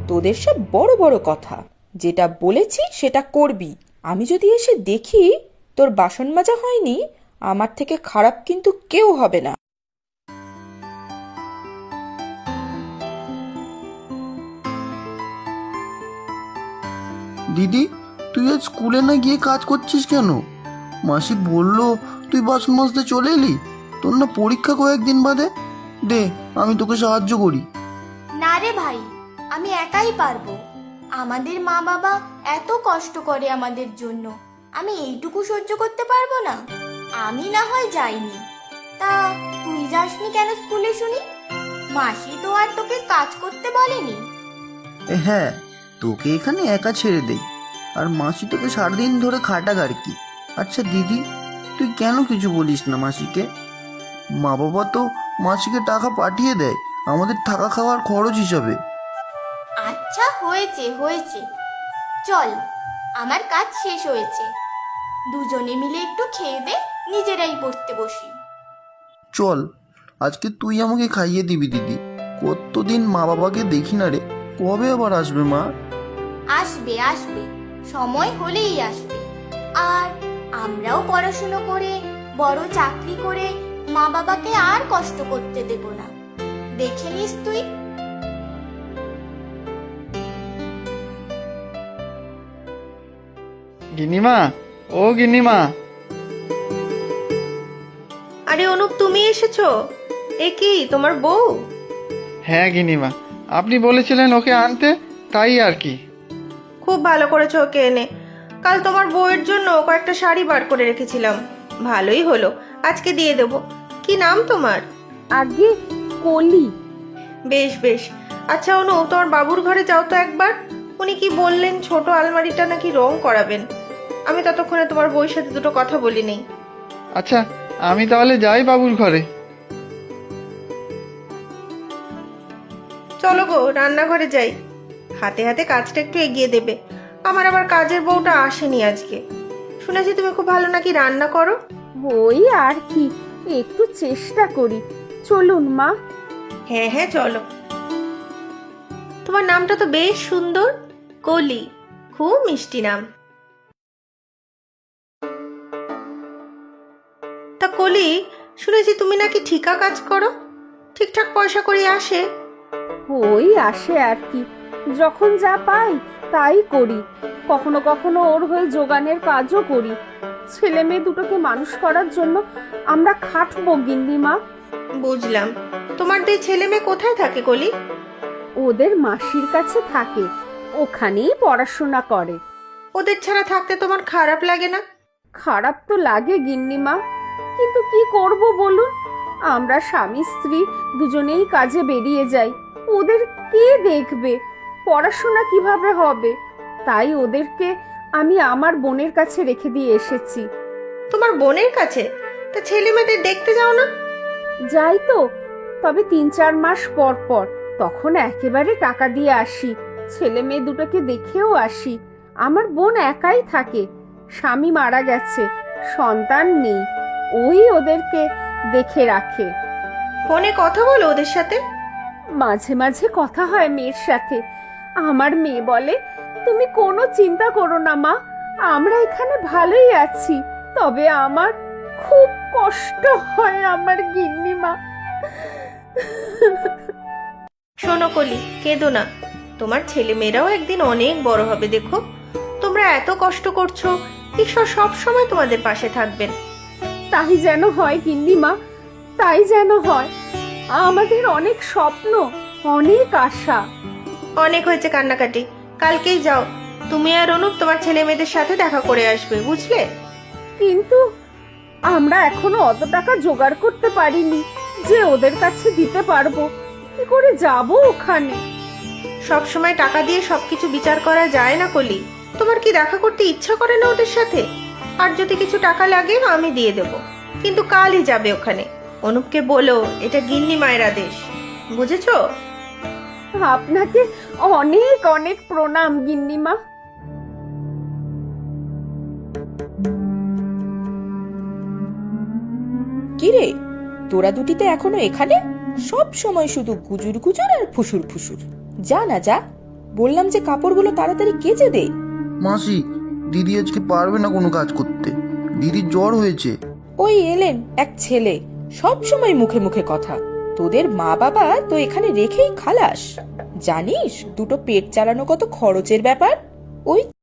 তোদের সব বড় বড় কথা, যেটা বলেছি সেটা করবি। আমি যদি এসে দেখি তোর বাসন মাজা হয়নি, আমার থেকে খারাপ কিন্তু কেউ হবে না। দিদি, তুই আজ স্কুলে না গিয়ে কাজ করছিস কেন? মাসি বললো তুই বাসন মাজতে চলে এলি। তোর না পরীক্ষা কয়েকদিন বাদে। দে, আমি তোকে সাহায্য করি। না রে ভাই, আমি একাই পারবো। আমাদের মা বাবা এত কষ্ট করে আমাদের জন্য, আমি এইটুকু সহ্য করতে পারবো না? আমি না হয় যাইনি, তা তুই যাসনি কেন স্কুলে শুনি? মাসি তো আর তোকে কাজ করতে বলেনি? হ্যাঁ, তোকে এখানে একা ছেড়ে দেই, আর মাসি তোকে সারাদিন ধরে খাটাক আর কি। আচ্ছা দিদি, তুই কেন কিছু বলিস না মাসিকে? মা বাবা তো মাসিকে টাকা পাঠিয়ে দেয় আমাদের থাকা খাওয়ার খরচ হিসাবে। আচ্ছা, হয়েছে হয়েছে, চল, আমার কাজ শেষ হয়েছে। দুজনে মিলে একটু খেয়ে দে, নিজেরাই পড়তে বসি। চল, আজকে তুই আমাকে খাইয়ে দিবি দিদি। কতদিন মা বাবাকে দেখি না রে। কবে আবার আসবে মা? আসবে আসবে, সময় হলেই আসবে। আর আমরাও পড়াশুনো করে বড় চাকরি করে মা বাবাকে আর কষ্ট করতে দেব না, দেখে নিস তুই। গিন্নিমা, ও গিন্নিমা। আরে অনুপ, তুমি এসেছো? এ কি তোমার বউ? হ্যাঁ গিন্নিমা, আপনি বলেছিলেন ওকে আনতে, তাই আর কি। খুব ভালো করেছো ওকে এনে। কাল তোমার বউয়ের জন্য কয়েকটা শাড়ি বার করে রেখেছিলাম, ভালোই হলো, আজকে দিয়ে দেবো। কি নাম তোমার? আগে কলি। বেশ বেশ। আচ্ছা অনু, তোমার বাবুর ঘরে যাও তো একবার। উনি কি বললেন ছোট আলমারিটা নাকি রং করাবেন। আমি ততক্ষণে তোমার বউয়ের সাথে দুটো কথা বলি নেই। আচ্ছা, আমি তাহলে যাই বাবুর ঘরে। চলো গো, রান্নাঘরে যাই। হাতে হাতে কাজটা একটু এগিয়ে দেবে। আমার আবার কাজের বউটা আসেনি আজকে। শুনেছি তুমি খুব ভালো নাকি রান্না করো। ওই আর কি, একটু চেষ্টা করি। চলুন মা। হ্যাঁ হ্যাঁ, চলো। তোমার নামটা তো বেশ সুন্দর, কলি। খুব মিষ্টি নাম। তা কলি, শুনেছি তুমি নাকি ঠিকা কাজ করো, ঠিকঠাক পয়সা করে আসে? ওই আসে আর কি, যখন যা পাই তাই করি। কখনো কখনো ওর হয়ে যোগানের কাজও করি। ছেলে মেয়ে দুটোকে মানুষ করার জন্য আমরা খাটবো গিন্নিমা। বুঝলাম। তোমার দুই ছেলে মেয়ে কোথায় থাকে কলি? ওদের মাসির কাছে থাকে, ওখানেই পড়াশোনা করে। ওদের ছাড়া থাকতে তোমার খারাপ লাগে না? খারাপ তো লাগে গিন্নিমা, কিন্তু কি করব বলুন। আমরা স্বামী স্ত্রী দুজনেই কাজে বেরিয়ে যাই, ওদের কে দেখবে? পড়াশোনা কিভাবে হবে? তাই ওদেরকে আমি আমার বোনের কাছে রেখে দিয়ে এসেছি। তোমার বোনের কাছে? তা ছেলে মেয়েদের দেখতে যাও না? যাই তো, তবে 3-4 মাস পর পর, তখন একেবারে টাকা দিয়ে আসি। ছেলে মেয়ে দুটোকে দেখেও আসি। আমার বোন একাই থাকে, স্বামী মারা গেছে, সন্তান নেই। ওই ওদেরকে দেখে রাখে। ফোনে কথা বলো ওদের সাথে? মাঝে মাঝে কথা হয় মেয়ের সাথে। আমার মেয়ে বলে, তুমি কোনো চিন্তা করো না মা, আমরা এখানে ভালোই আছি। তবে আমার খুব কষ্ট হয় আমার গিন্নিমা। শোনো কলি, কেঁদো না। তোমার ছেলে মেয়েরাও একদিন অনেক বড় হবে, দেখো। তোমরা এত কষ্ট করছো, ঈশ্বর সব সময় তোমাদের পাশে থাকবেন। তাই যেন হয় গিন্নিমা, তাই যেন হয়। আমাদের অনেক স্বপ্ন, অনেক আশা। অনেক হয়েছে কান্নাকাটি, কালকেই যাও। তুমি আর অনুপ তোমার ছেলে মেয়েদের সাথে দেখা করে আসবে, বুঝলে? কিন্তু আমরা এখনো অত টাকা জোগাড় করতে পারিনি যে ওদের কাছে দিতে পারবো। কি করে যাব ওখানে? সব সময় টাকা দিয়ে সবকিছু বিচার করা যায় না কলি। তোমার কি দেখা করতে ইচ্ছা করে না ওদের সাথে? আর যদি কিছু টাকা লাগে আমি দিয়ে দেব, কিন্তু কালই যাবে ওখানে। অনুপকে বলো এটা গিন্নি মায়ের আদেশ, বুঝেছো? আপনাকে অনেক অনেক প্রণাম গিন্নিমা। কিরে, তোরা দুটিতে এখনো এখানে? সব সময় শুধু গুজুর গুজুর আর ফুসুর ফুসুর। যা না যা, বললাম যে কাপড়গুলো তাড়াতাড়ি কেচে দে। মাসি, দিদি আজকে পারবে না কোনো কাজ করতে, দিদির জ্বর হয়েছে। ওই এলেন এক ছেলে, সব সময় মুখে মুখে কথা। তোদের মা বাবা তো এখানে রেখেই খালাস। জানিস দুটো পেট চালানো কত খরচের ব্যাপার? ওই